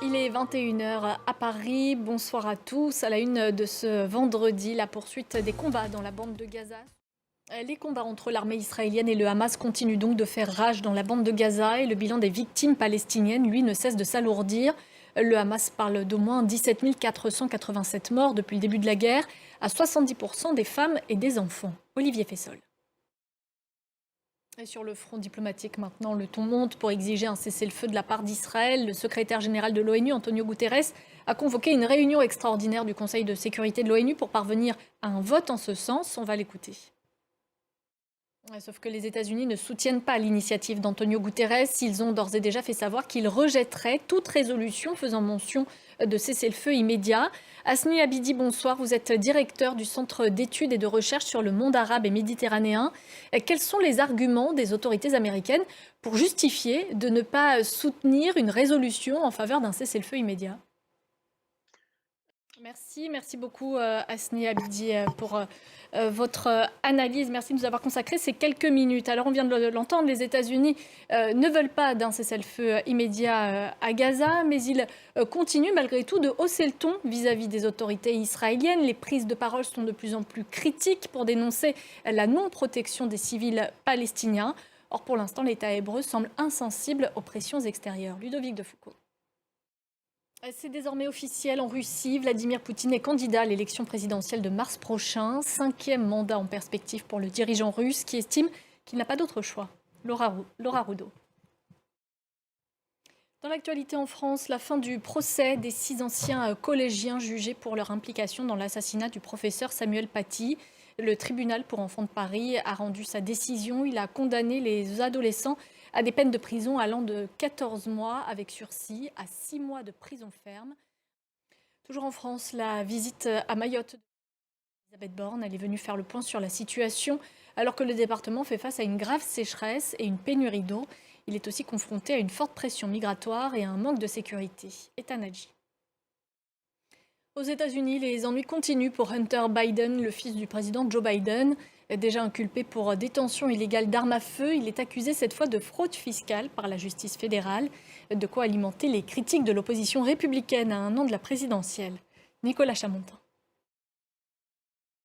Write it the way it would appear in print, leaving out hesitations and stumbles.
Il est 21 h à Paris. Bonsoir à tous. À la une de ce vendredi, la poursuite des combats dans la bande de Gaza. Les combats entre l'armée israélienne et le Hamas continuent donc de faire rage dans la bande de Gaza et le bilan des victimes palestiniennes, lui, ne cesse de s'alourdir. Le Hamas parle d'au moins 17 487 morts depuis le début de la guerre, à 70% des femmes et des enfants. Olivier Fessol. Et sur le front diplomatique maintenant, le ton monte pour exiger un cessez-le-feu de la part d'Israël. Le secrétaire général de l'ONU, Antonio Guterres, a convoqué une réunion extraordinaire du Conseil de sécurité de l'ONU pour parvenir à un vote en ce sens. On va l'écouter. Sauf que les États-Unis ne soutiennent pas l'initiative d'Antonio Guterres. Ils ont d'ores et déjà fait savoir qu'ils rejetteraient toute résolution faisant mention de cessez-le-feu immédiat. Asni Abidi, bonsoir. Vous êtes directeur du Centre d'études et de recherche sur le monde arabe et méditerranéen. Quels sont les arguments des autorités américaines pour justifier de ne pas soutenir une résolution en faveur d'un cessez-le-feu immédiat ? Merci beaucoup Asni Abidi pour votre analyse. Merci de nous avoir consacré ces quelques minutes. Alors on vient de l'entendre, les États-Unis ne veulent pas d'un cessez-le-feu immédiat à Gaza, mais ils continuent malgré tout de hausser le ton vis-à-vis des autorités israéliennes. Les prises de parole sont de plus en plus critiques pour dénoncer la non-protection des civils palestiniens. Or pour l'instant, l'État hébreu semble insensible aux pressions extérieures. Ludovic de Foucault. C'est désormais officiel en Russie. Vladimir Poutine est candidat à l'élection présidentielle de mars prochain. 5e mandat en perspective pour le dirigeant russe qui estime qu'il n'a pas d'autre choix. Laura Rudo. Dans l'actualité en France, la fin du procès des 6 anciens collégiens jugés pour leur implication dans l'assassinat du professeur Samuel Paty. Le tribunal pour enfants de Paris a rendu sa décision. Il a condamné les adolescents à des peines de prison allant de 14 mois avec sursis à 6 mois de prison ferme. Toujours en France, la visite à Mayotte d'Elisabeth Borne, elle est venue faire le point sur la situation alors que le département fait face à une grave sécheresse et une pénurie d'eau. Il est aussi confronté à une forte pression migratoire et à un manque de sécurité. Etanadji. Aux États-Unis, les ennuis continuent pour Hunter Biden, le fils du président Joe Biden. Déjà inculpé pour détention illégale d'armes à feu, il est accusé cette fois de fraude fiscale par la justice fédérale, de quoi alimenter les critiques de l'opposition républicaine à un an de la présidentielle. Nicolas Chamontin.